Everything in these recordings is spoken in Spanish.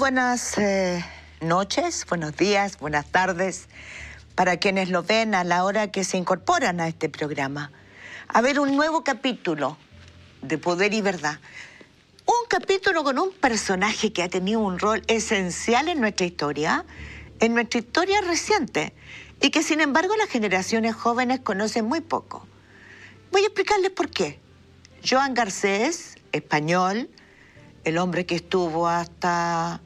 buenas noches, buenos días, buenas tardes para quienes lo ven a la hora que se incorporan a este programa. A ver un nuevo capítulo de Poder y Verdad. Un capítulo con un personaje que ha tenido un rol esencial en nuestra historia reciente, y que sin embargo las generaciones jóvenes conocen muy poco. Voy a explicarles por qué. Joan Garcés, español, el hombre que estuvo hasta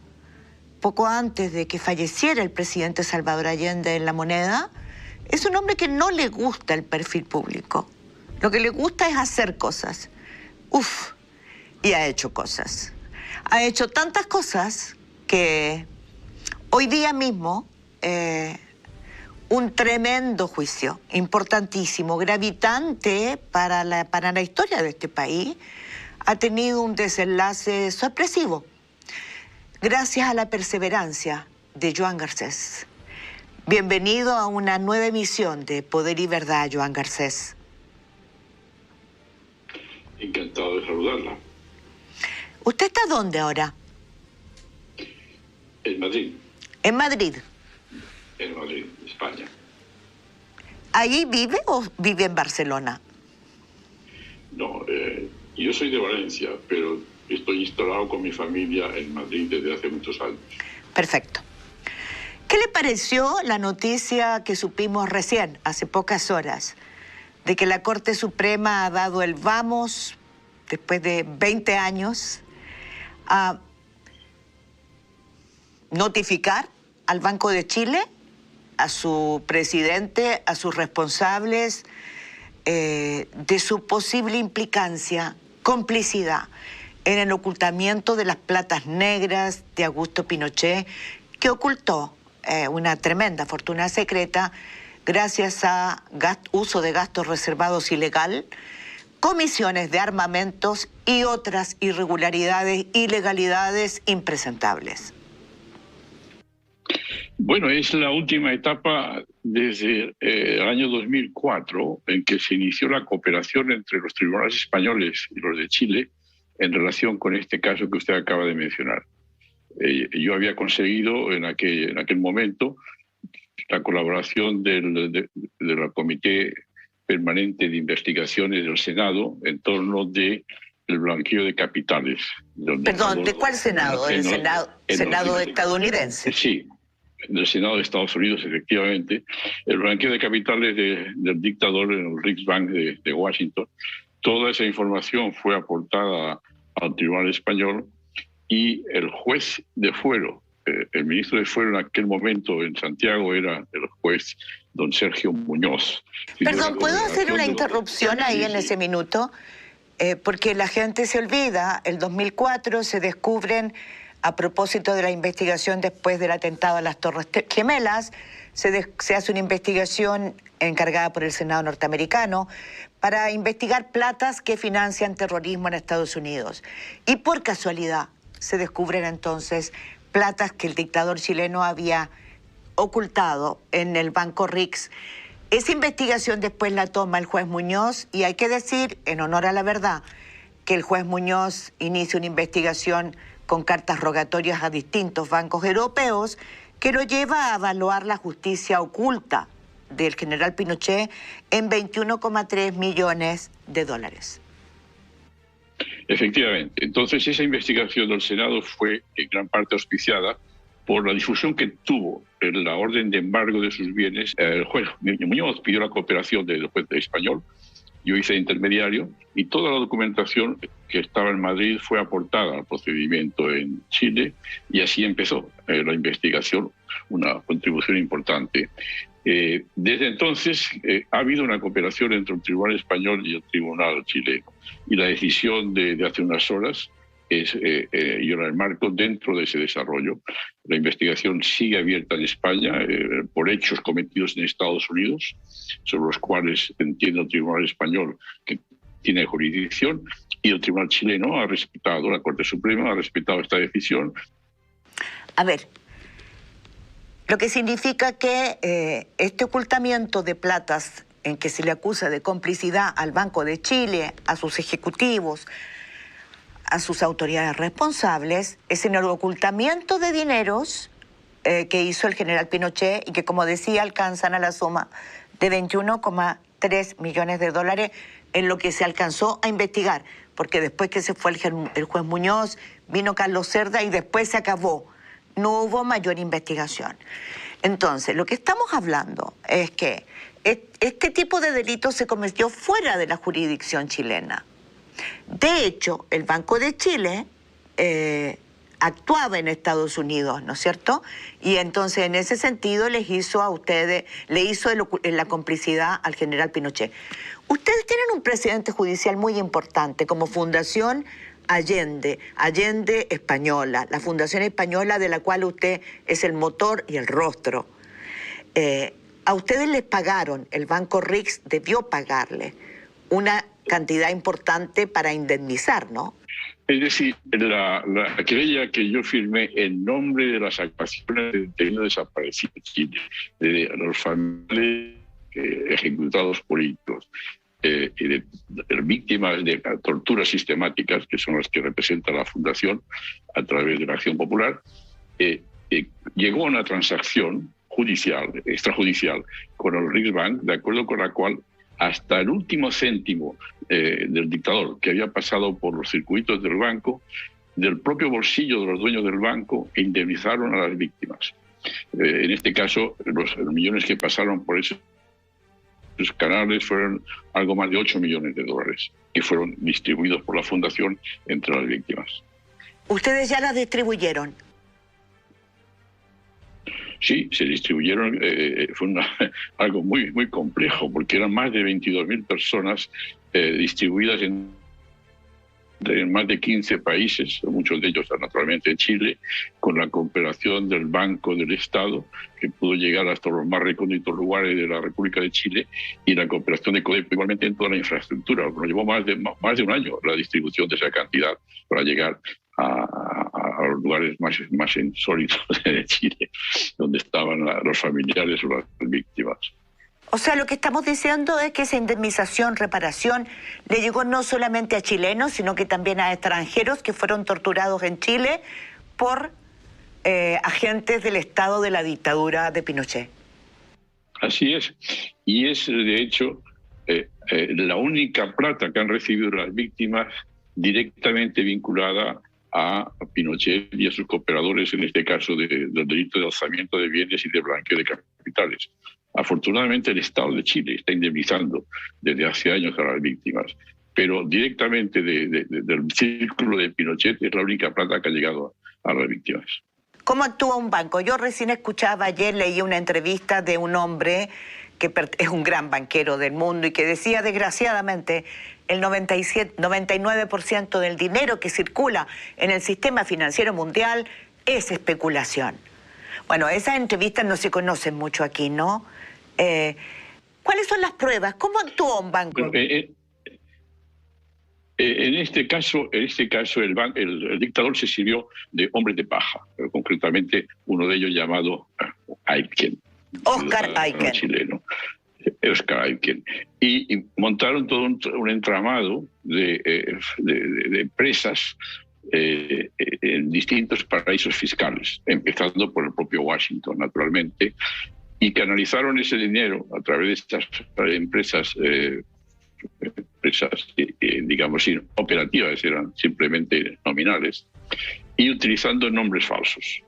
poco antes de que falleciera el presidente Salvador Allende en La Moneda, es un hombre que no le gusta el perfil público. Lo que le gusta es hacer cosas. Y ha hecho cosas. Ha hecho tantas cosas que hoy día mismo un tremendo juicio, importantísimo, gravitante para la historia de este país, ha tenido un desenlace sorpresivo, gracias a la perseverancia de Joan Garcés. Bienvenido a una nueva emisión de Poder y Verdad, Joan Garcés. Encantado de saludarla. ¿Usted está dónde ahora? En Madrid. ¿En Madrid? En Madrid, España. ¿Ahí vive o vive en Barcelona? No, yo soy de Valencia, pero estoy instalado con mi familia en Madrid desde hace muchos años. Perfecto. ¿Qué le pareció la noticia que supimos recién, hace pocas horas, de que la Corte Suprema ha dado el vamos, después de 20 años, a notificar al Banco de Chile, a su presidente, a sus responsables, de su posible implicancia, complicidad en el ocultamiento de las platas negras de Augusto Pinochet, que ocultó una tremenda fortuna secreta gracias a uso de gastos reservados ilegal, comisiones de armamentos y otras irregularidades, ilegalidades impresentables. Bueno, es la última etapa desde el año 2004 en que se inició la cooperación entre los tribunales españoles y los de Chile en relación con este caso que usted acaba de mencionar. Yo había conseguido en aquel momento la colaboración del Comité Permanente de Investigaciones del Senado en torno del blanqueo de capitales. Perdón, ¿de cuál Senado? ¿El Senado estadounidense? Sí, del Senado de Estados Unidos, efectivamente. El blanqueo de capitales del dictador en el Riksbank de Washington. Toda esa información fue aportada al Tribunal Español y el juez de fuero, el ministro de fuero en aquel momento en Santiago era el juez don Sergio Muñoz. Perdón, ¿puedo hacer una interrupción ahí en ese minuto? Porque la gente se olvida, el 2004 se descubren, a propósito de la investigación después del atentado a las Torres Gemelas, se hace una investigación encargada por el Senado norteamericano para investigar platas que financian terrorismo en Estados Unidos. Y por casualidad se descubren entonces platas que el dictador chileno había ocultado en el Banco Rix. Esa investigación después la toma el juez Muñoz y hay que decir, en honor a la verdad, que el juez Muñoz inicia una investigación con cartas rogatorias a distintos bancos europeos que lo lleva a evaluar la justicia oculta del general Pinochet en 21,3 millones de dólares. Efectivamente. Entonces, esa investigación del Senado fue en gran parte auspiciada por la difusión que tuvo en la orden de embargo de sus bienes. El juez Muñoz pidió la cooperación del juez español, yo hice intermediario, y toda la documentación que estaba en Madrid fue aportada al procedimiento en Chile, y así empezó la investigación, una contribución importante. Desde entonces ha habido una cooperación entre el Tribunal Español y el Tribunal chileno, y la decisión de hace unas horas es yo la enmarco dentro de ese desarrollo. La investigación sigue abierta en España por hechos cometidos en Estados Unidos, sobre los cuales entiende el Tribunal Español que tiene jurisdicción, y el Tribunal chileno ha respetado, la Corte Suprema ha respetado esta decisión. A ver, lo que significa que este ocultamiento de platas en que se le acusa de complicidad al Banco de Chile, a sus ejecutivos, a sus autoridades responsables es en el ocultamiento de dineros que hizo el general Pinochet y que, como decía, alcanzan a la suma de 21,3 millones de dólares en lo que se alcanzó a investigar, porque después que se fue el juez Muñoz, vino Carlos Cerda y después se acabó. No hubo mayor investigación. Entonces, lo que estamos hablando es que este tipo de delitos se cometió fuera de la jurisdicción chilena. De hecho, el Banco de Chile actuaba en Estados Unidos, ¿no es cierto? Y entonces, en ese sentido, le hizo la complicidad al general Pinochet. Ustedes tienen un precedente judicial muy importante como Fundación Allende Española, la Fundación Española de la cual usted es el motor y el rostro. A ustedes les pagaron, el Banco Rix debió pagarle una cantidad importante para indemnizar, ¿no? Es decir, la querella que yo firmé en nombre de las actuaciones de detenidos desaparecidos en Chile, de los familiares ejecutados políticos, y de víctimas de torturas sistemáticas, que son las que representa la Fundación a través de la Acción Popular, llegó a una transacción judicial, extrajudicial, con el Riksbank, de acuerdo con la cual hasta el último céntimo del dictador, que había pasado por los circuitos del banco, del propio bolsillo de los dueños del banco, indemnizaron a las víctimas. En este caso, los millones que pasaron por esos canales fueron algo más de 8 millones de dólares, que fueron distribuidos por la Fundación entre las víctimas. ¿Ustedes ya las distribuyeron? Sí, se distribuyeron, fue algo muy, muy complejo, porque eran más de 22.000 personas distribuidas en más de 15 países, muchos de ellos naturalmente en Chile, con la cooperación del Banco del Estado, que pudo llegar hasta los más recónditos lugares de la República de Chile, y la cooperación de CODEP, igualmente en toda la infraestructura. Nos llevó más de un año la distribución de esa cantidad para llegar a los lugares más insólitos de Chile, donde estaban los familiares o las víctimas. O sea, lo que estamos diciendo es que esa indemnización, reparación, le llegó no solamente a chilenos, sino que también a extranjeros que fueron torturados en Chile por agentes del Estado de la dictadura de Pinochet. Así es. Y es, de hecho, la única plata que han recibido las víctimas directamente vinculada a Pinochet y a sus cooperadores, en este caso del delito de alzamiento de bienes y de blanqueo de capitales. Afortunadamente el Estado de Chile está indemnizando desde hace años a las víctimas, pero directamente del círculo de Pinochet es la única plata que ha llegado a las víctimas. ¿Cómo actúa un banco? Yo recién escuchaba ayer, leí una entrevista de un hombre que es un gran banquero del mundo y que decía, desgraciadamente, el 99% del dinero que circula en el sistema financiero mundial es especulación. Bueno, esas entrevistas no se conocen mucho aquí, ¿no? ¿Cuáles son las pruebas? ¿Cómo actúa un banco? En este caso el dictador se sirvió de hombres de paja, concretamente uno de ellos llamado Aitken. Oscar Aitken. Chileno. Oscar Aitken. Y montaron todo un entramado de empresas en distintos paraísos fiscales, empezando por el propio Washington, naturalmente, y canalizaron ese dinero a través de estas empresas, digamos, operativas, eran simplemente nominales, y utilizando nombres falsos.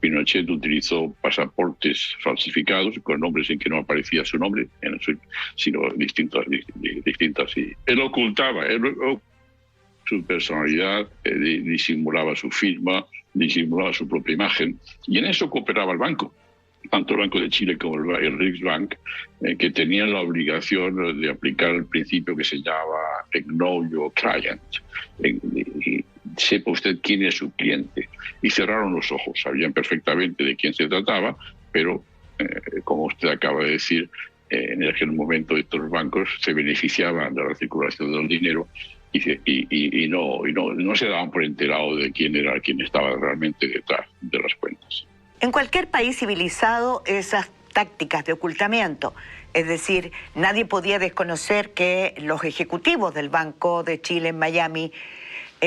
Pinochet utilizó pasaportes falsificados con nombres en que no aparecía su nombre, sino distintas. Y él ocultaba su personalidad, disimulaba su firma, disimulaba su propia imagen, y en eso cooperaba el banco, tanto el Banco de Chile como el Riksbank, que tenían la obligación de aplicar el principio que se llama Know Your Client. Y sepa usted quién es su cliente. Y cerraron los ojos, sabían perfectamente de quién se trataba, pero, como usted acaba de decir, en aquel momento estos bancos se beneficiaban de la circulación del dinero y no se daban por enterado de quién estaba realmente detrás de las cuentas. En cualquier país civilizado, esas tácticas de ocultamiento. Es decir, nadie podía desconocer que los ejecutivos del Banco de Chile en Miami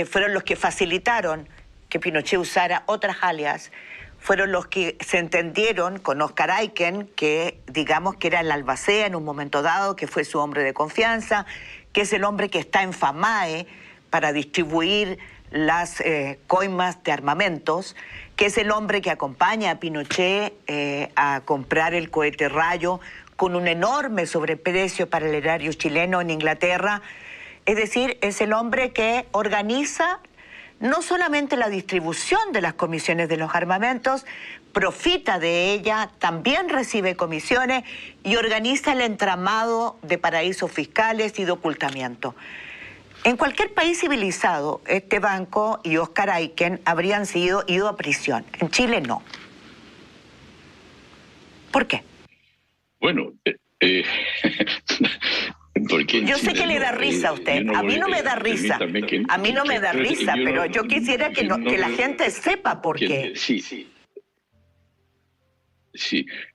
fueron los que facilitaron que Pinochet usara otras alias, fueron los que se entendieron con Oscar Aiken, que digamos que era el albacea en un momento dado, que fue su hombre de confianza, que es el hombre que está en FAMAE para distribuir las coimas de armamentos, que es el hombre que acompaña a Pinochet a comprar el cohete Rayo con un enorme sobreprecio para el erario chileno en Inglaterra. Es decir, es el hombre que organiza no solamente la distribución de las comisiones de los armamentos, profita de ella, también recibe comisiones y organiza el entramado de paraísos fiscales y de ocultamiento. En cualquier país civilizado, este banco y Oscar Aiken habrían ido a prisión. En Chile no. ¿Por qué? Bueno, yo sé que le da risa a usted. A mí no me da risa. A mí no me da risa, pero yo quisiera que la gente sepa por qué. Sí.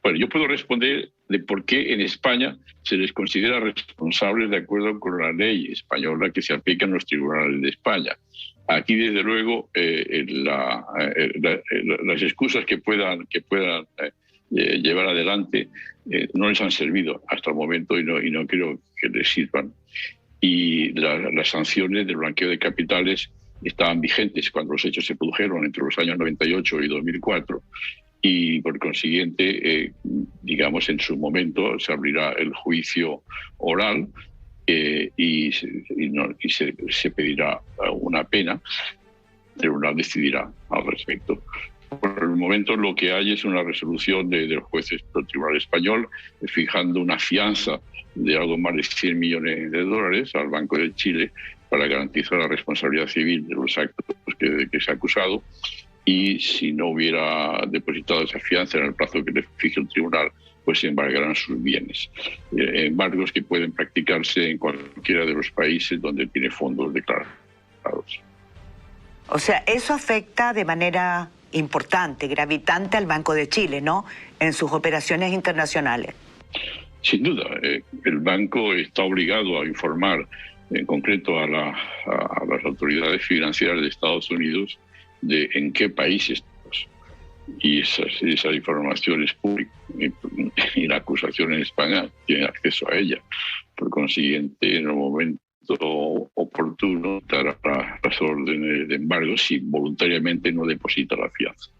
Bueno, yo puedo responder de por qué en España se les considera responsables de acuerdo con la ley española que se aplica en los tribunales de España. Aquí, desde luego, las excusas que puedan llevar adelante no les han servido hasta el momento y no creo que les sirvan. Y las sanciones del blanqueo de capitales estaban vigentes cuando los hechos se produjeron entre los años 98 y 2004 y por consiguiente, digamos, en su momento se abrirá el juicio oral y se pedirá una pena. El tribunal decidirá al respecto. Por el momento lo que hay es una resolución del juez del Tribunal Español fijando una fianza de algo más de 100 millones de dólares al Banco de Chile para garantizar la responsabilidad civil de los actos que se ha acusado, y si no hubiera depositado esa fianza en el plazo que le fije el tribunal, pues se embargarán sus bienes. Embargos que pueden practicarse en cualquiera de los países donde tiene fondos declarados. O sea, eso afecta de manera importante, gravitante al Banco de Chile, ¿no?, en sus operaciones internacionales. Sin duda, el banco está obligado a informar en concreto a las autoridades financieras de Estados Unidos de en qué país estamos. Y esa información es pública y la acusación en España tiene acceso a ella. Por consiguiente, en el momento oportuno dará las órdenes de embargo si voluntariamente no deposita la fianza.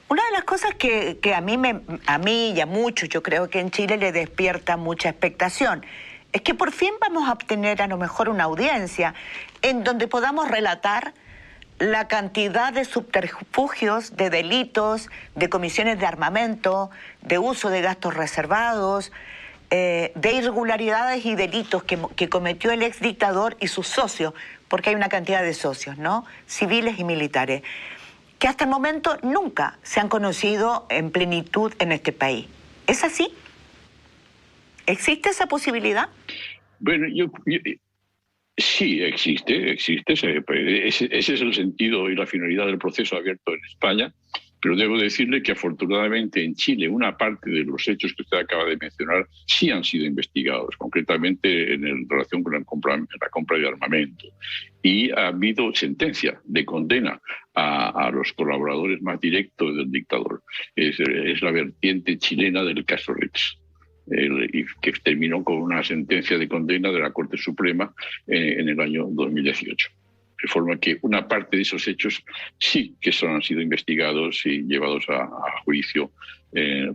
Una de las cosas que a mí y a muchos, yo creo que en Chile le despierta mucha expectación, es que por fin vamos a obtener a lo mejor una audiencia en donde podamos relatar la cantidad de subterfugios, de delitos, de comisiones de armamento, de uso de gastos reservados, de irregularidades y delitos que cometió el exdictador y sus socios, porque hay una cantidad de socios, ¿no?, civiles y militares, que hasta el momento nunca se han conocido en plenitud en este país. ¿Es así? ¿Existe esa posibilidad? Bueno, sí, existe. Ese es el sentido y la finalidad del proceso abierto en España, pero debo decirle que afortunadamente en Chile una parte de los hechos que usted acaba de mencionar sí han sido investigados, concretamente en relación con la compra de armamento. Y ha habido sentencia de condena a los colaboradores más directos del dictador. Es la vertiente chilena del caso Rex. Y que terminó con una sentencia de condena de la Corte Suprema en el año 2018. De forma que una parte de esos hechos sí que han sido investigados y llevados a juicio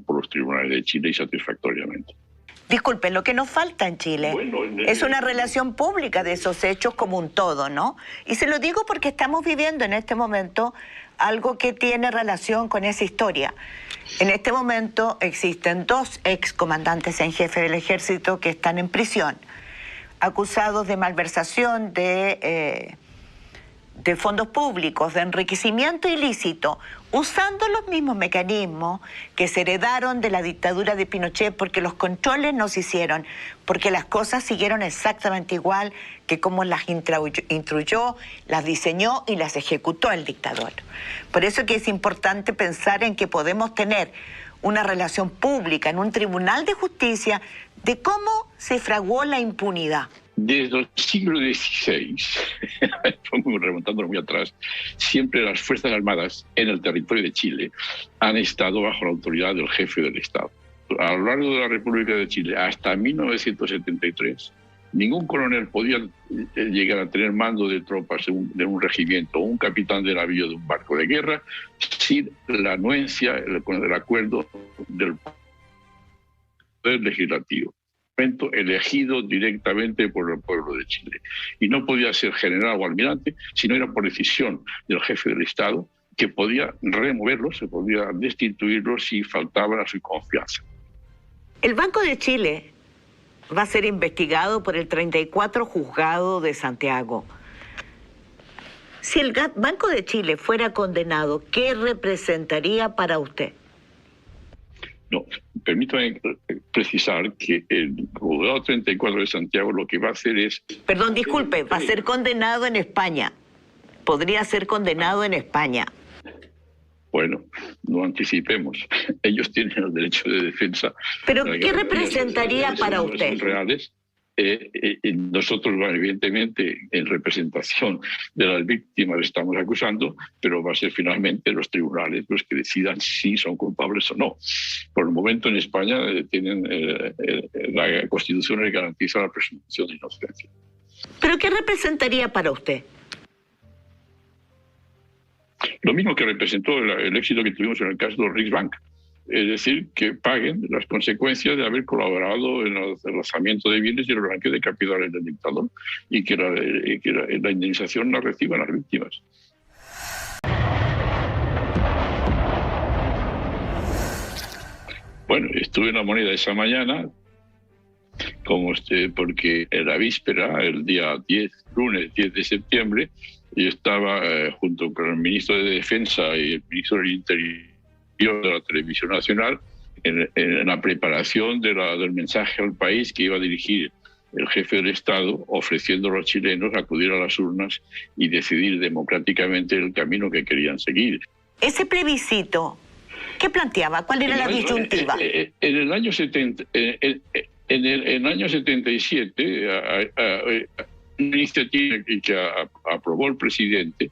por los tribunales de Chile y satisfactoriamente. Disculpe, lo que nos falta en Chile es una relación pública de esos hechos como un todo, ¿no? Y se lo digo porque estamos viviendo en este momento algo que tiene relación con esa historia. En este momento existen 2 excomandantes en jefe del ejército que están en prisión, acusados de malversación de fondos públicos, de enriquecimiento ilícito, usando los mismos mecanismos que se heredaron de la dictadura de Pinochet, porque los controles no se hicieron, porque las cosas siguieron exactamente igual que como las instruyó, las diseñó y las ejecutó el dictador. Por eso que es importante pensar en que podemos tener una relación pública en un tribunal de justicia de cómo se fraguó la impunidad. Desde el siglo XVI, remontando muy atrás, siempre las Fuerzas Armadas en el territorio de Chile han estado bajo la autoridad del jefe del Estado. A lo largo de la República de Chile, hasta 1973, ningún coronel podía llegar a tener mando de tropas de un regimiento o un capitán de navío de un barco de guerra sin la anuencia, con el acuerdo del Poder Legislativo, elegido directamente por el pueblo de Chile. Y no podía ser general o almirante si no era por decisión del jefe del Estado, que podía removerlos, se podía destituirlos si faltaban a su confianza. El Banco de Chile va a ser investigado por el 34 Juzgado de Santiago. Si el Banco de Chile fuera condenado, ¿qué representaría para usted? No, permítame precisar que el Juzgado 34 de Santiago lo que va a hacer es... Perdón, disculpe, va a ser condenado en España. Podría ser condenado en España. Bueno, no anticipemos. Ellos tienen el derecho de defensa. ¿Pero qué representaría para usted? Reales. Nosotros, evidentemente, en representación de las víctimas estamos acusando, pero va a ser finalmente los tribunales los que decidan si son culpables o no. Por el momento en España tienen la Constitución les garantiza la presunción de inocencia. ¿Pero qué representaría para usted? Lo mismo que representó el éxito que tuvimos en el caso de Riksbank. Es decir, que paguen las consecuencias de haber colaborado en el lanzamiento de bienes y el blanqueo de capitales del dictador y que la indemnización la reciban las víctimas. Bueno, estuve en La Moneda esa mañana, porque en la víspera, el día 10, lunes 10 de septiembre, yo estaba junto con el ministro de Defensa y el ministro del Interior de la Televisión Nacional en la preparación del mensaje al país que iba a dirigir el jefe del Estado, ofreciendo a los chilenos acudir a las urnas y decidir democráticamente el camino que querían seguir. Ese plebiscito, ¿qué planteaba? ¿Cuál era la disyuntiva? En el año 70, en el año 77, una iniciativa que aprobó el presidente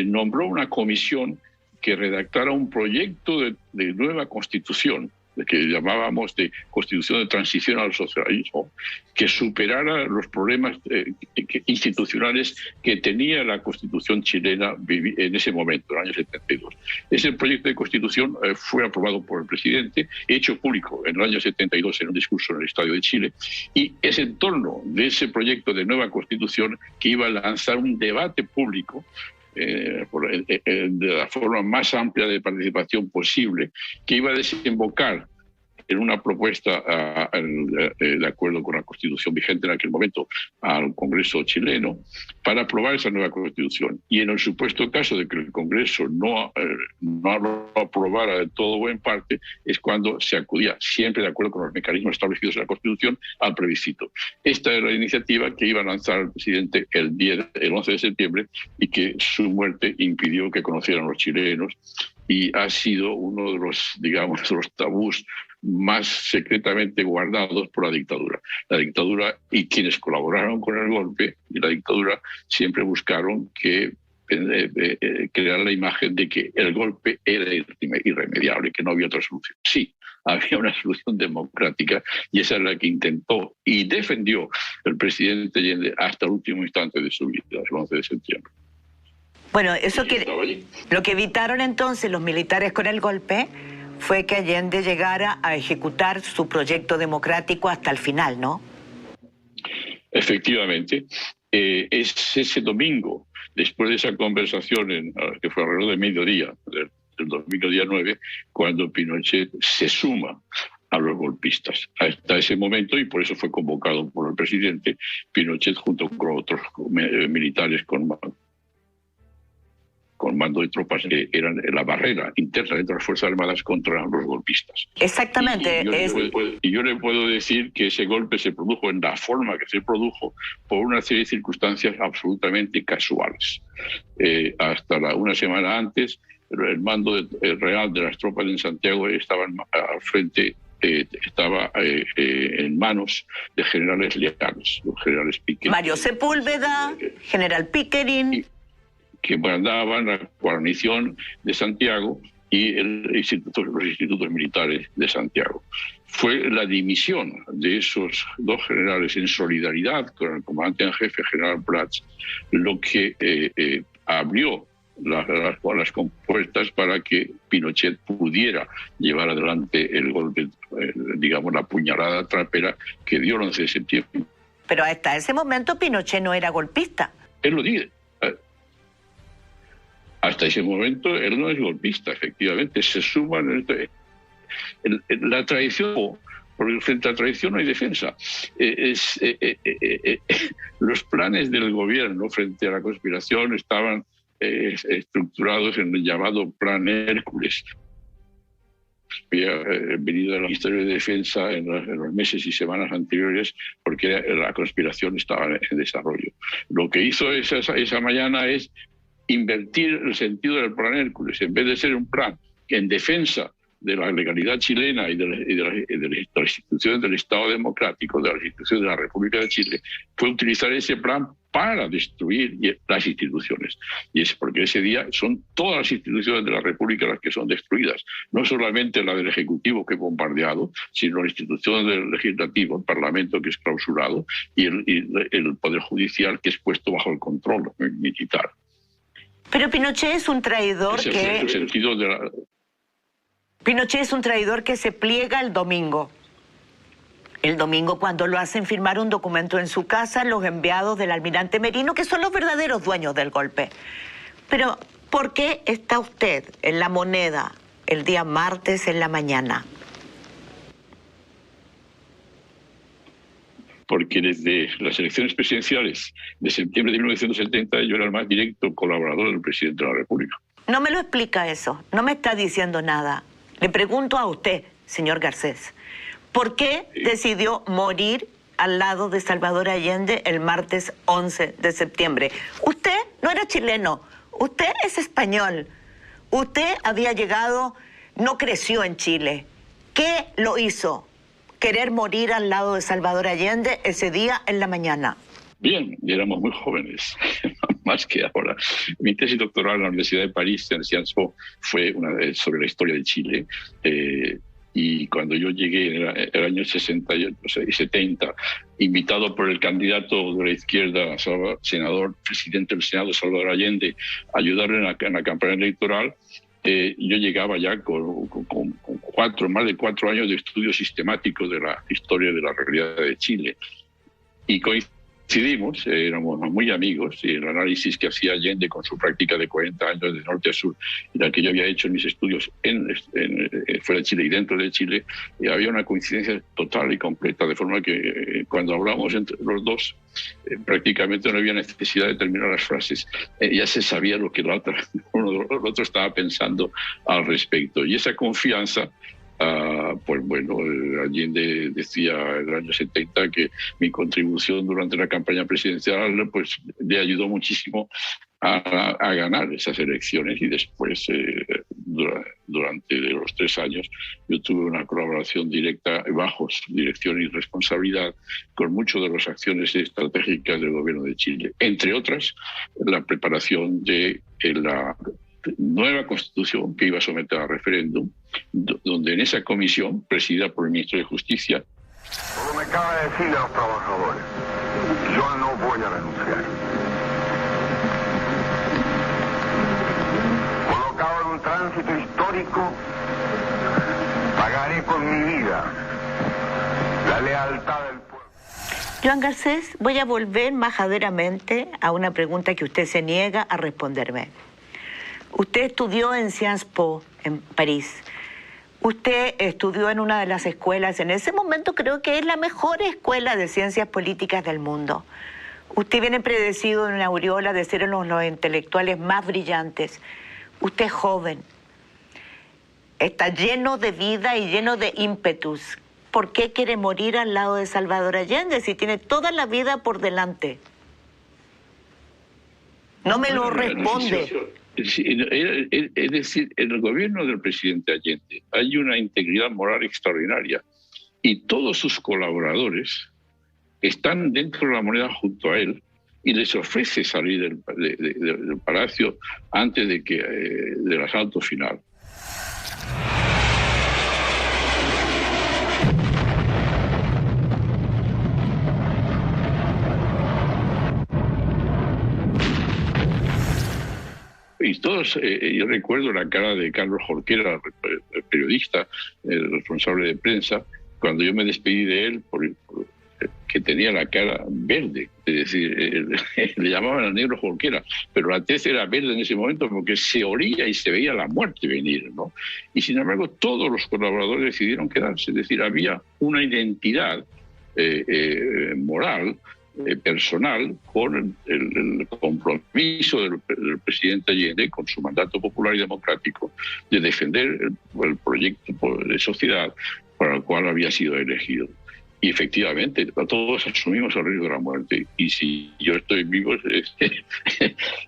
nombró una comisión que redactara un proyecto de nueva constitución, que llamábamos de constitución de transición al socialismo, que superara los problemas institucionales que tenía la constitución chilena en ese momento, en el año 72. Ese proyecto de constitución fue aprobado por el presidente, hecho público en el año 72 en un discurso en el Estadio de Chile, y es en torno de ese proyecto de nueva constitución que iba a lanzar un debate público de la forma más amplia de participación posible, que iba a desembocar en una propuesta de acuerdo con la Constitución vigente en aquel momento al Congreso chileno para aprobar esa nueva Constitución. Y en el supuesto caso de que el Congreso no lo aprobara de todo o en parte, es cuando se acudía, siempre de acuerdo con los mecanismos establecidos en la Constitución, al plebiscito. Esta era la iniciativa que iba a lanzar el presidente el 11 de septiembre y que su muerte impidió que conocieran los chilenos, y ha sido uno de los, digamos, los tabús más secretamente guardados por la dictadura. La dictadura y quienes colaboraron con el golpe y la dictadura siempre buscaron crear la imagen de que el golpe era irremediable, que no había otra solución. Sí, había una solución democrática y esa es la que intentó y defendió el presidente Allende hasta el último instante de su vida, el 11 de septiembre. Bueno, lo que evitaron entonces los militares con el golpe fue que Allende llegara a ejecutar su proyecto democrático hasta el final, ¿no? Efectivamente. Es ese domingo, después de esa conversación, que fue alrededor de mediodía, del domingo día 9, cuando Pinochet se suma a los golpistas. Hasta ese momento, y por eso fue convocado por el presidente, Pinochet junto con otros militares con mando de tropas que eran la barrera interna entre las Fuerzas Armadas contra los golpistas. Exactamente. Y yo le puedo decir que ese golpe se produjo en la forma que se produjo por una serie de circunstancias absolutamente casuales. Hasta una semana antes, el mando real de las tropas en Santiago estaba al frente, estaba en manos de generales leales, los generales Pickering. Mario Sepúlveda, general Pickering, que mandaban la guarnición de Santiago y los institutos militares de Santiago. Fue la dimisión de esos dos generales en solidaridad con el comandante en jefe, general Prats, lo que abrió las compuertas para que Pinochet pudiera llevar adelante el golpe, digamos, la puñalada trapera que dio el 11 de septiembre. Pero hasta ese momento Pinochet no era golpista. Él lo dice. Hasta ese momento él no es golpista, efectivamente. Se suman la traición, porque frente a la traición no hay defensa. Los planes del gobierno frente a la conspiración estaban estructurados en el llamado Plan Hércules. Había venido al Ministerio de Defensa en los meses y semanas anteriores porque la conspiración estaba en desarrollo. Lo que hizo esa mañana es invertir el sentido del Plan Hércules. En vez de ser un plan que en defensa de la legalidad chilena y de las instituciones del Estado democrático, de las instituciones de la República de Chile, fue utilizar ese plan para destruir las instituciones. Y es porque ese día son todas las instituciones de la República las que son destruidas. No solamente la del Ejecutivo, que es bombardeado, sino la institución del Legislativo, el Parlamento, que es clausurado, y el Poder Judicial, que es puesto bajo el control militar. Pero Pinochet es un traidor Pinochet es un traidor que se pliega el domingo. El domingo, cuando lo hacen firmar un documento en su casa los enviados del almirante Merino, que son los verdaderos dueños del golpe. Pero, ¿por qué está usted en La Moneda el día martes en la mañana? Porque desde las elecciones presidenciales de septiembre de 1970 yo era el más directo colaborador del presidente de la República. No me lo explica eso, no me está diciendo nada. Le pregunto a usted, señor Garcés, ¿por qué decidió morir al lado de Salvador Allende el martes 11 de septiembre? Usted no era chileno, usted es español. Usted había llegado, no creció en Chile. ¿Qué lo hizo querer morir al lado de Salvador Allende ese día en la mañana? Bien, y éramos muy jóvenes, más que ahora. Mi tesis doctoral en la Universidad de París, en Sciences Po, fue sobre la historia de Chile. Y cuando yo llegué en el año 68 y 70, invitado por el candidato de la izquierda, senador, presidente del Senado, Salvador Allende, a ayudarle en la campaña electoral, yo llegaba ya con más de 4 años de estudio sistemático de la historia de la realidad de Chile. Y coincidimos, éramos muy amigos, y el análisis que hacía Allende con su práctica de 40 años de norte a sur, y la que yo había hecho en mis estudios fuera de Chile y dentro de Chile, había una coincidencia total y completa, de forma que cuando hablamos entre los dos, prácticamente no había necesidad de terminar las frases, ya se sabía lo que el otro estaba pensando al respecto. Y esa confianza, pues bueno, Allende decía en el año 70 que mi contribución durante la campaña presidencial pues le ayudó muchísimo a ganar esas elecciones, y después durante los 3 años yo tuve una colaboración directa bajo su dirección y responsabilidad con muchas de las acciones estratégicas del gobierno de Chile, entre otras la preparación de la nueva constitución que iba a someter a referéndum, donde en esa comisión, presidida por el ministro de Justicia, como me acaba de decir a los trabajadores, yo no voy a renunciar. Colocado en un tránsito histórico, pagaré con mi vida la lealtad del pueblo. Joan Garcés, voy a volver majaderamente a una pregunta que usted se niega a responderme. Usted estudió en Sciences Po, en París. Usted estudió en una de las escuelas, en ese momento creo que es la mejor escuela de ciencias políticas del mundo. Usted viene predecido en una aureola de ser uno de los intelectuales más brillantes. Usted es joven, está lleno de vida y lleno de ímpetus. ¿Por qué quiere morir al lado de Salvador Allende si tiene toda la vida por delante? No me lo responde. Sí, es decir, en el gobierno del presidente Allende hay una integridad moral extraordinaria y todos sus colaboradores están dentro de la moneda junto a él y les ofrece salir del palacio antes del asalto final. Y todos, yo recuerdo la cara de Carlos Jorquera, el periodista, el responsable de prensa, cuando yo me despedí de él, que tenía la cara verde, es decir, le llamaban al negro Jorquera, pero la tez era verde en ese momento porque se oía y se veía la muerte venir, ¿no? Y sin embargo todos los colaboradores decidieron quedarse, es decir, había una identidad moral, personal, con el compromiso del presidente Allende, con su mandato popular y democrático, de defender el proyecto de sociedad para el cual había sido elegido. Y efectivamente, todos asumimos el riesgo de la muerte. Y si yo estoy vivo,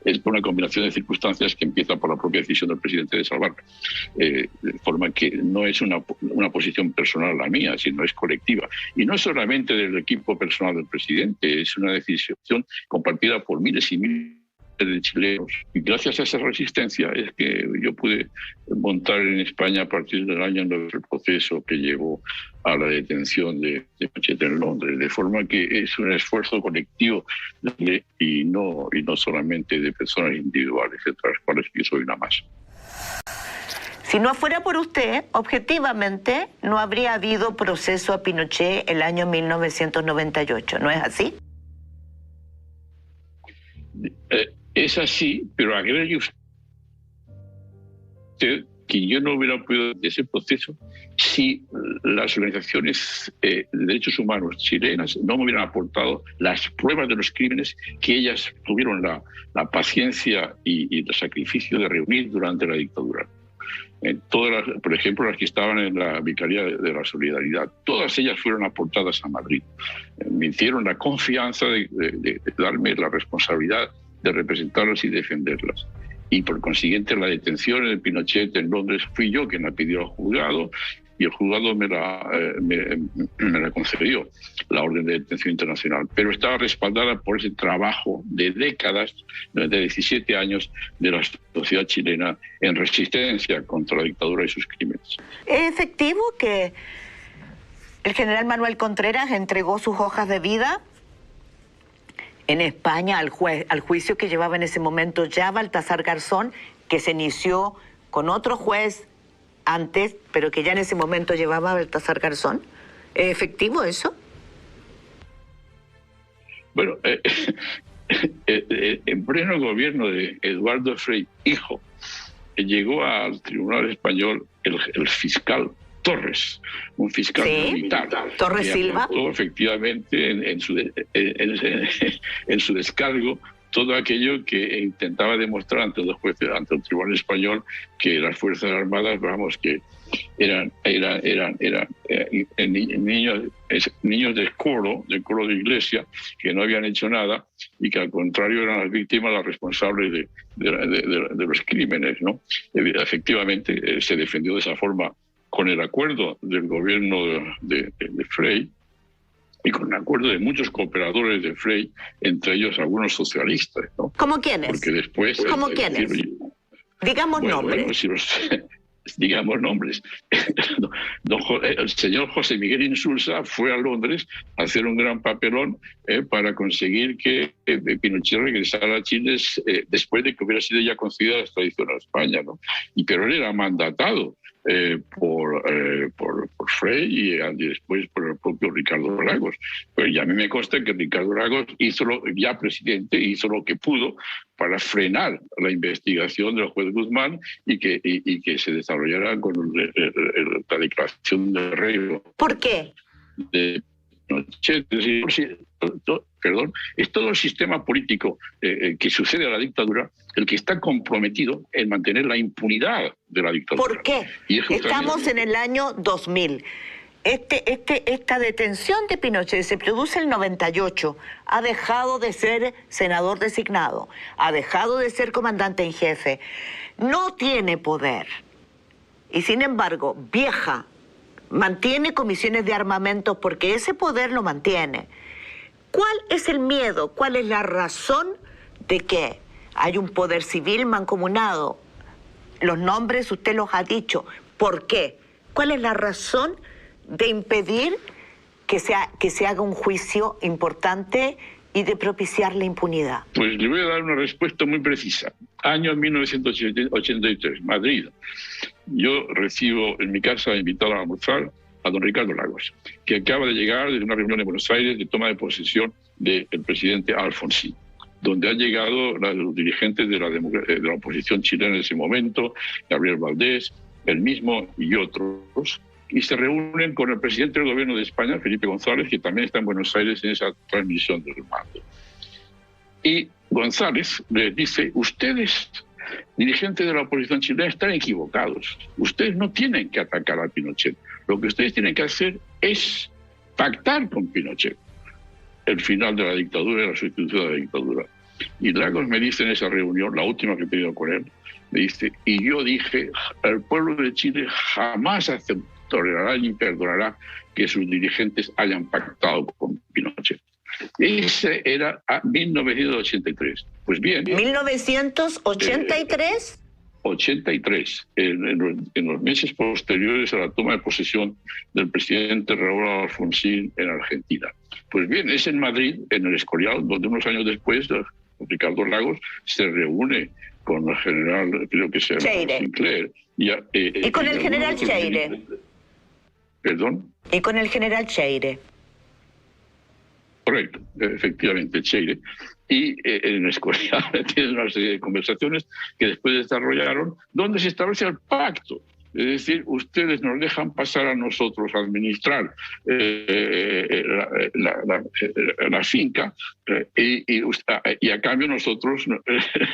es por una combinación de circunstancias que empieza por la propia decisión del presidente de salvarme. De forma que no es una posición personal la mía, sino es colectiva. Y no solamente del equipo personal del presidente, es una decisión compartida por miles y miles de chilenos. Y gracias a esa resistencia es que yo pude montar en España a partir del año 9 el proceso que llevó a la detención de Pinochet en Londres, de forma que es un esfuerzo colectivo y no solamente de personas individuales, entre las cuales yo soy una más. Si no fuera por usted, objetivamente no habría habido proceso a Pinochet el año 1998, ¿no es así? Es así, pero agregue usted que yo no hubiera podido de ese proceso si las organizaciones de derechos humanos chilenas no me hubieran aportado las pruebas de los crímenes que ellas tuvieron la paciencia y el sacrificio de reunir durante la dictadura. Todas por ejemplo, las que estaban en la Vicaría de la Solidaridad, todas ellas fueron aportadas a Madrid. Me hicieron la confianza de darme la responsabilidad de representarlas y defenderlas. Y por consiguiente la detención de Pinochet en Londres fui yo quien la pidió al juzgado y el juzgado me la concedió, la orden de detención internacional. Pero estaba respaldada por ese trabajo de décadas, de 17 años, de la sociedad chilena en resistencia contra la dictadura y sus crímenes. ¿Es efectivo que el general Manuel Contreras entregó sus hojas de vida en España al juicio que llevaba en ese momento ya Baltasar Garzón, que se inició con otro juez antes, pero que ya en ese momento llevaba a Baltasar Garzón? ¿Es efectivo eso? Bueno, en pleno gobierno de Eduardo Frei, hijo, llegó al Tribunal Español el fiscal Torres, un fiscal militar. Torres Silva. Efectivamente, en su descargo, todo aquello que intentaba demostrar ante los jueces, ante el Tribunal Español, que las Fuerzas Armadas, vamos, que eran niños de coro de iglesia, que no habían hecho nada y que al contrario eran las víctimas, las responsables de los crímenes, ¿no? Efectivamente, se defendió de esa forma con el acuerdo del gobierno de Frei y con el acuerdo de muchos cooperadores de Frei, entre ellos algunos socialistas, ¿no? ¿Cómo quiénes? Porque después... ¿Cómo quiénes? Digamos nombres. Digamos nombres. El señor José Miguel Insulza fue a Londres a hacer un gran papelón para conseguir que Pinochet regresara a Chile después de que hubiera sido ya concedida la extradición a España, ¿no? Pero él era mandatado por Frei y después por el propio Ricardo Lagos. Pues ya a mí me consta que Ricardo Lagos ya presidente, hizo lo que pudo para frenar la investigación del juez Guzmán y que se desarrollara con la declaración de reo. ¿Por qué? De Pinochet. Perdón, es todo el sistema político que sucede a la dictadura el que está comprometido en mantener la impunidad de la dictadura. ¿Por qué? Estamos en el año 2000. esta detención de Pinochet se produce en el 98. Ha dejado de ser senador designado, ha dejado de ser comandante en jefe, no tiene poder. Y sin embargo, viaja, mantiene comisiones de armamentos porque ese poder lo mantiene. ¿Cuál es el miedo? ¿Cuál es la razón de que hay un poder civil mancomunado? Los nombres usted los ha dicho. ¿Por qué? ¿Cuál es la razón de impedir que se haga un juicio importante y de propiciar la impunidad? Pues le voy a dar una respuesta muy precisa. Año 1983, Madrid. Yo recibo en mi casa invitado a almorzar a don Ricardo Lagos, que acaba de llegar de una reunión en Buenos Aires de toma de posesión del presidente Alfonsín, donde han llegado los dirigentes de la oposición chilena en ese momento, Gabriel Valdés, el mismo y otros, y se reúnen con el presidente del gobierno de España, Felipe González, que también está en Buenos Aires en esa transmisión del mando. Y González les dice: ustedes, dirigentes de la oposición chilena, están equivocados. Ustedes no tienen que atacar a Pinochet. Lo que ustedes tienen que hacer es pactar con Pinochet el final de la dictadura y la sustitución de la dictadura. Y Lagos me dice en esa reunión, la última que he tenido con él, me dice: y yo dije, el pueblo de Chile jamás tolerará ni perdonará que sus dirigentes hayan pactado con Pinochet. Ese era a 1983. Pues bien. ¿1983? 83, en los meses posteriores a la toma de posesión del presidente Raúl Alfonsín en Argentina. Pues bien, es en Madrid, en el Escorial, donde unos años después Ricardo Lagos se reúne con el general, creo que se llama Sinclair. Y con el general Cheire. ¿Perdón? Y con el general Cheire. Correcto, efectivamente, Cheire. Y en Escorial tienen una serie de conversaciones que después desarrollaron, donde se establece el pacto. Es decir, ustedes nos dejan pasar a nosotros a administrar la finca y a cambio nosotros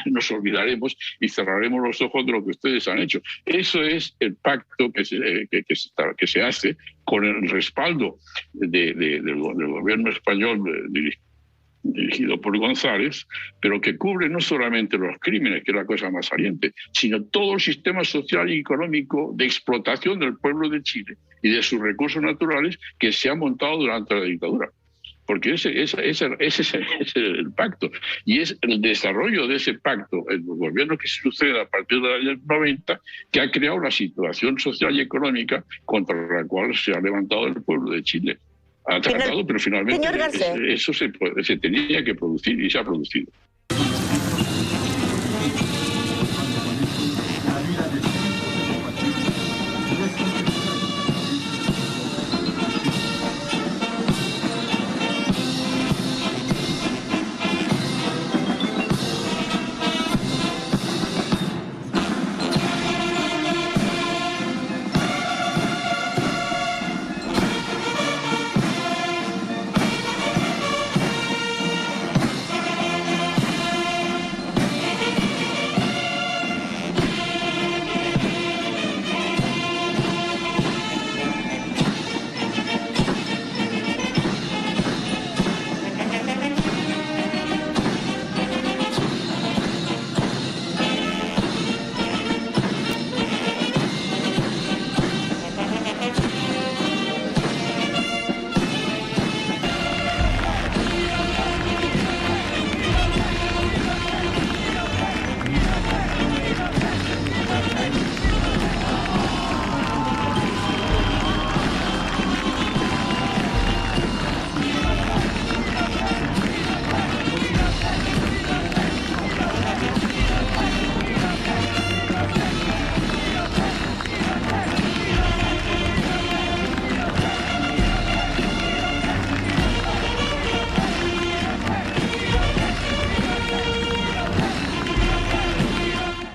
nos olvidaremos y cerraremos los ojos de lo que ustedes han hecho. Eso es el pacto que se hace con el respaldo del gobierno español dirigido por González, pero que cubre no solamente los crímenes, que es la cosa más saliente, sino todo el sistema social y económico de explotación del pueblo de Chile y de sus recursos naturales que se ha montado durante la dictadura. Porque ese es el pacto. Y es el desarrollo de ese pacto en los gobiernos que se suceden a partir de los años 90 que ha creado la situación social y económica contra la cual se ha levantado el pueblo de Chile. Ha tratado, pero finalmente eso se tenía que producir y se ha producido.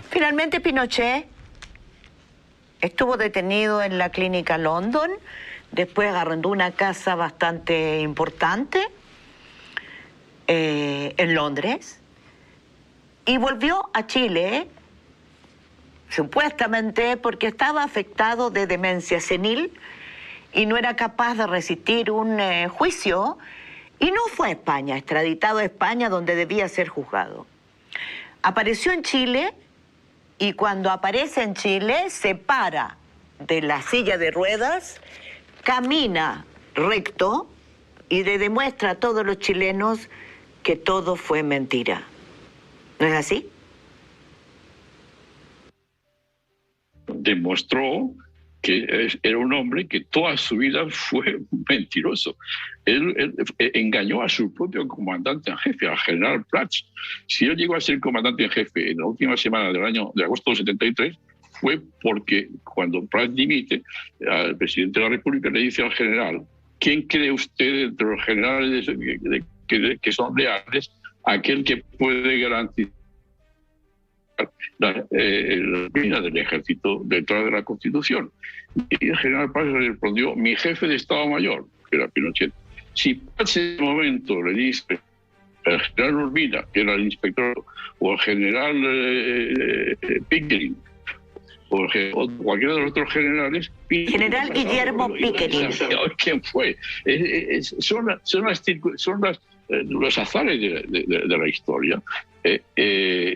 Finalmente Pinochet estuvo detenido en la clínica London, después arrendó una casa bastante importante en Londres y volvió a Chile, supuestamente porque estaba afectado de demencia senil y no era capaz de resistir un juicio y no fue a España, extraditado a España donde debía ser juzgado. Apareció en Chile y cuando aparece en Chile se para de la silla de ruedas, camina recto y le demuestra a todos los chilenos que todo fue mentira. ¿No es así? Demostró que era un hombre que toda su vida fue mentiroso. Él engañó a su propio comandante en jefe, al general Prats. Si él llegó a ser comandante en jefe en la última semana de agosto del 73, fue porque cuando Prats dimite, al presidente de la República le dice al general: ¿quién cree usted entre los generales que son leales, aquel que puede garantizar la vida del ejército detrás de la Constitución? Y el general Prats le respondió: mi jefe de Estado Mayor, que era Pinochet. Si Prats en ese momento le dice al general Urbina, que era el inspector, o al general Pickering, o cualquiera de los otros generales... General Guillermo Pickering. ¿Quién fue? Son los azares de la historia.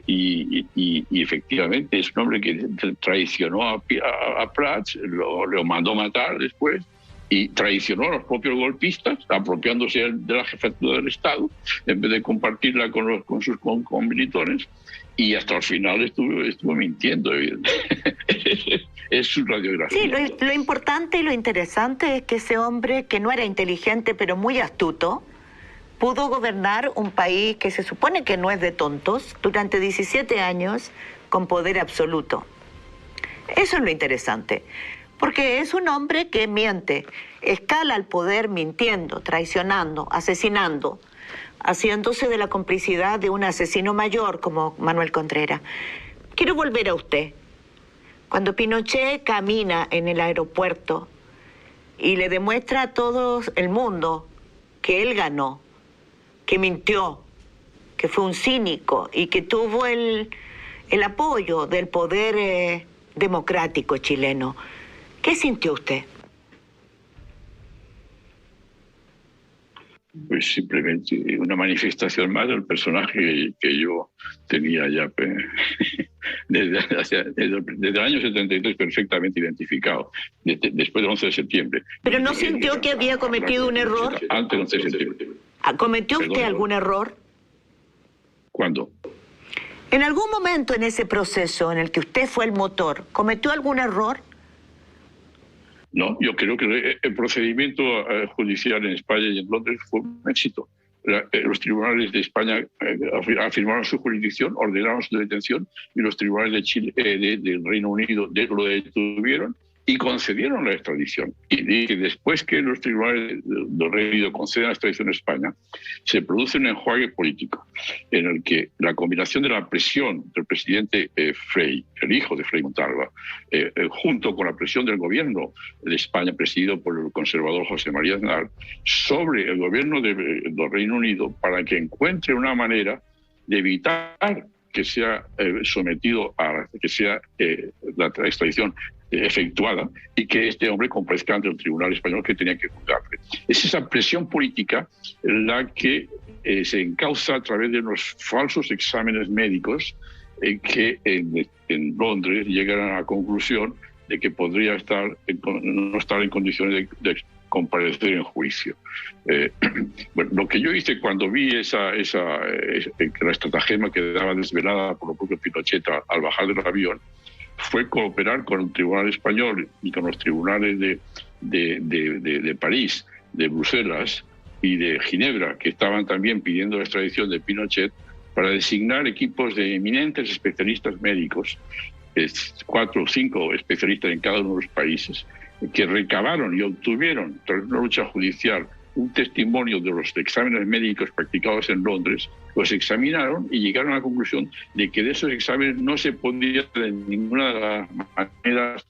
Y efectivamente es un hombre que traicionó a Prats, lo mandó matar después, y traicionó a los propios golpistas, apropiándose de la jefatura del Estado, en vez de compartirla con sus comilitones, y hasta el final estuvo mintiendo. Es su radiografía. Sí, lo importante y lo interesante es que ese hombre, que no era inteligente pero muy astuto, pudo gobernar un país que se supone que no es de tontos durante 17 años con poder absoluto. Eso es lo interesante, porque es un hombre que miente, escala el poder mintiendo, traicionando, asesinando, haciéndose de la complicidad de un asesino mayor como Manuel Contreras. Quiero volver a usted. Cuando Pinochet camina en el aeropuerto y le demuestra a todo el mundo que él ganó, que mintió, que fue un cínico y que tuvo el apoyo del poder democrático chileno, ¿qué sintió usted? Pues simplemente una manifestación más del personaje que yo tenía ya desde el año 73 perfectamente identificado, después del 11 de septiembre. ¿Pero no sintió que había cometido un error? Antes del 11 de septiembre. ¿Cometió usted algún error? ¿Cuándo? En algún momento en ese proceso en el que usted fue el motor, ¿cometió algún error? No, yo creo que el procedimiento judicial en España y en Londres fue un éxito. Los tribunales de España afirmaron su jurisdicción, ordenaron su detención, y los tribunales de Chile, del Reino Unido lo detuvieron y concedieron la extradición. Y que después que los tribunales del Reino Unido conceden la extradición a España, se produce un enjuague político en el que la combinación de la presión del presidente Frei, el hijo de Frei Montalva, junto con la presión del gobierno de España, presidido por el conservador José María Aznar, sobre el gobierno del Reino Unido, para que encuentre una manera de evitar que sea sometido a que sea la extradición efectuada y que este hombre comparezca ante el tribunal español que tenía que juzgarle. Es esa presión política la que se encauza a través de unos falsos exámenes médicos que en Londres llegan a la conclusión de que podría no estar en condiciones de comparecer en juicio. Bueno, lo que yo hice cuando vi la estratagema que daba desvelada por el propio Pinochet al bajar del avión, fue cooperar con el Tribunal Español y con los tribunales de París, de Bruselas y de Ginebra, que estaban también pidiendo la extradición de Pinochet, para designar equipos de eminentes especialistas médicos, 4 o 5 especialistas en cada uno de los países, que recabaron y obtuvieron, tras una lucha judicial, un testimonio de los exámenes médicos practicados en Londres, los examinaron y llegaron a la conclusión de que de esos exámenes no se podía de ninguna de las maneras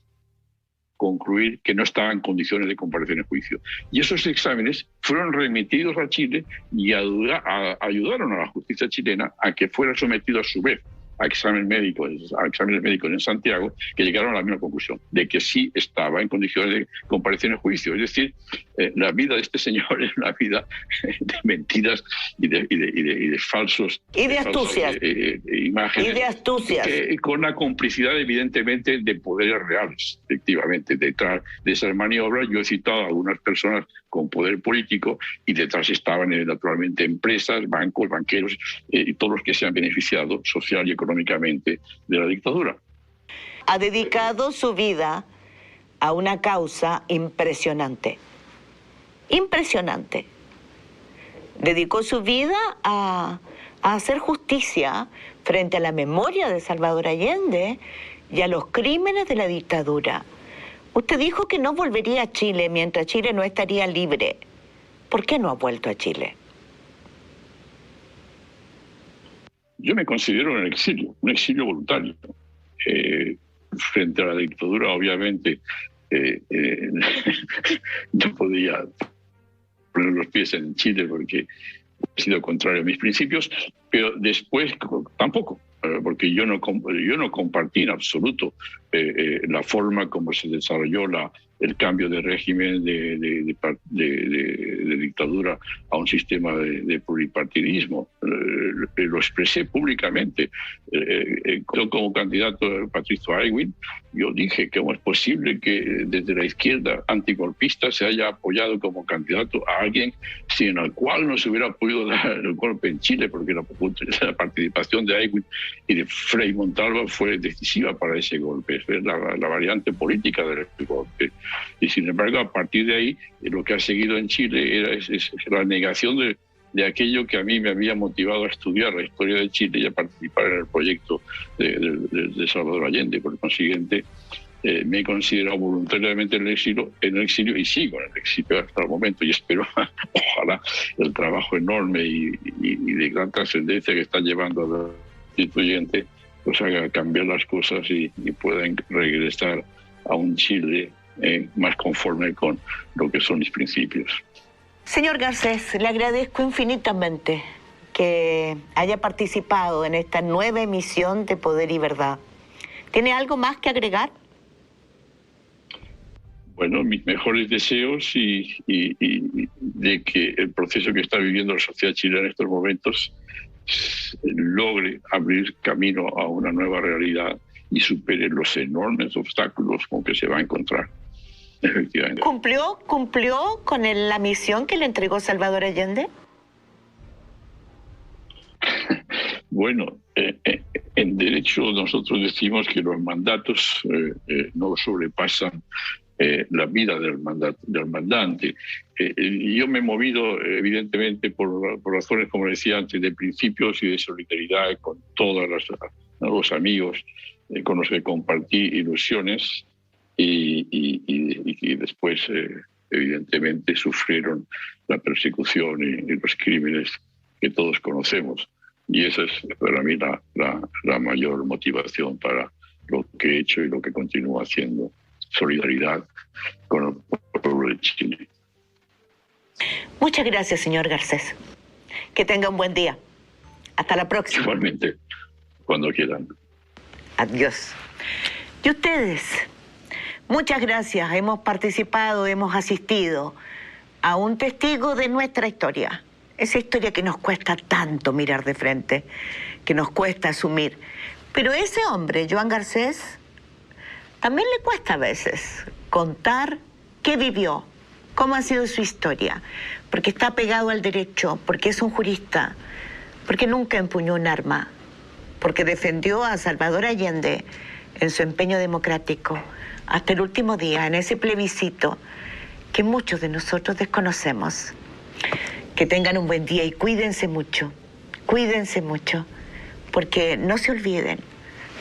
concluir que no estaban en condiciones de comparecer en juicio. Y esos exámenes fueron remitidos a Chile y ayudaron a la justicia chilena a que fuera sometido a su vez a exámenes médicos en Santiago, que llegaron a la misma conclusión, de que sí estaba en condiciones de comparecer en juicio. Es decir, la vida de este señor es una vida de mentiras y de falsos... Y de astucias. Imágenes. Y de astucias. Con la complicidad, evidentemente, de poderes reales, efectivamente. Detrás de esas maniobras, yo he citado a algunas personas con poder político y detrás estaban, naturalmente, empresas, bancos, banqueros y todos los que se han beneficiado social y económicamente de la dictadura. Ha dedicado su vida a una causa impresionante. Impresionante. Dedicó su vida a hacer justicia frente a la memoria de Salvador Allende y a los crímenes de la dictadura. Usted dijo que no volvería a Chile mientras Chile no estaría libre. ¿Por qué no ha vuelto a Chile? Yo me considero un exilio voluntario. Frente a la dictadura, obviamente, no podía poner los pies en Chile porque he sido contrario a mis principios, pero después tampoco, porque yo no compartí en absoluto la forma como se desarrolló el cambio de régimen de dictadura a un sistema de pluripartidismo. Lo expresé públicamente. Yo como candidato Patricio Aylwin, yo dije que cómo es posible que desde la izquierda antigolpista se haya apoyado como candidato a alguien sin el cual no se hubiera podido dar el golpe en Chile, porque la participación de Aylwin y de Frei Montalva fue decisiva para ese golpe, es la variante política del golpe. Y sin embargo, a partir de ahí, lo que ha seguido en Chile es la negación de aquello que a mí me había motivado a estudiar la historia de Chile y a participar en el proyecto de Salvador Allende. Por consiguiente, me he considerado voluntariamente en el exilio y sigo en el exilio hasta el momento, y espero, ojalá, el trabajo enorme y de gran trascendencia que está llevando a la constituyente pues haga cambiar las cosas y puedan regresar a un Chile más conforme con lo que son mis principios. Señor Garcés, le agradezco infinitamente que haya participado en esta nueva emisión de Poder y Verdad. ¿Tiene algo más que agregar? Bueno, mis mejores deseos y de que el proceso que está viviendo la sociedad chilena en estos momentos logre abrir camino a una nueva realidad y supere los enormes obstáculos con que se va a encontrar. Efectivamente. ¿Cumplió con la misión que le entregó Salvador Allende? Bueno, en derecho nosotros decimos que los mandatos no sobrepasan la vida del mandante. Yo me he movido, evidentemente, por razones, como decía antes, de principios y de solidaridad con todos los amigos con los que compartí ilusiones y después, evidentemente, sufrieron la persecución y los crímenes que todos conocemos. Y esa es para mí la mayor motivación para lo que he hecho y lo que continúo haciendo. Solidaridad con el pueblo de Chile. Muchas gracias, señor Garcés. Que tenga un buen día. Hasta la próxima. Igualmente, cuando quieran. Adiós. Y ustedes, muchas gracias. Hemos participado, hemos asistido a un testigo de nuestra historia. Esa historia que nos cuesta tanto mirar de frente, que nos cuesta asumir. Pero ese hombre, Joan Garcés, también le cuesta a veces contar qué vivió, cómo ha sido su historia, porque está pegado al derecho, porque es un jurista, porque nunca empuñó un arma, porque defendió a Salvador Allende en su empeño democrático hasta el último día, en ese plebiscito que muchos de nosotros desconocemos. Que tengan un buen día y cuídense mucho, porque no se olviden,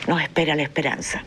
nos espera la esperanza.